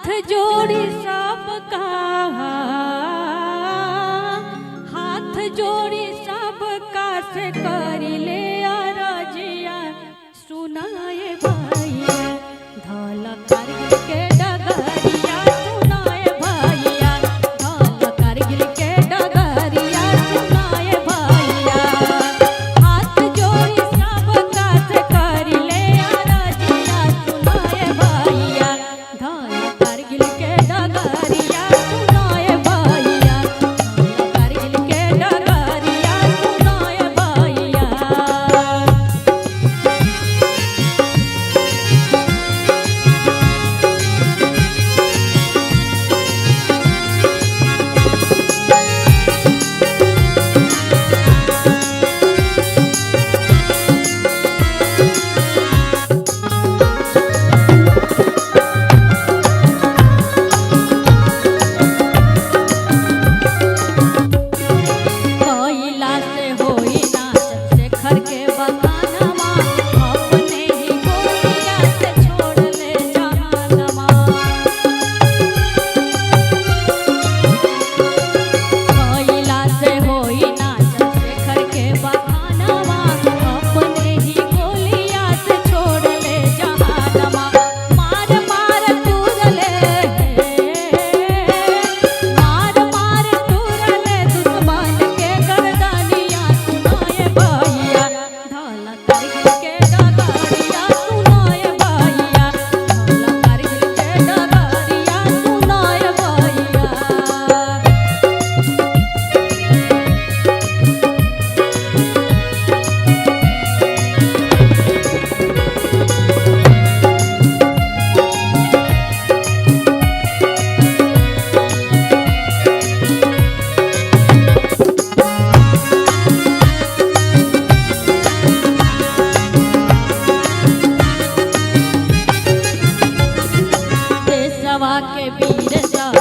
जोड़ी सबका, हाथ जोड़ी सबका से करी ले अरजिया, सुनाए भैया धल कारगिल के डगरिया, सुनाए भैया धल कारगिल के डगरिया, सुनाए भैया। हाथ जोड़ी सबका से करी ले अरजिया, सुनाए भैया धल कारगिल के डगरिया, सुनाए भैया धल कारगिल के डगरिया, सुनाए भैया। कोयला से होई नाच शेखर के बगानमा, अपने ही गोलिया से छोड़ ले जहानमा। कोयला से होई नाच शेखर के बगानमा, अपने ही गोलिया से छोड़ ले जहानमा। मार मार तुरले, मार मार तुरले दुश्मन के गर्दनिया, सुनाए भैया धल कारगिल के डगरिया, सुनाए भैया धल कारगिल के डगरिया, सुनाए भैया। देशवा के वीर सब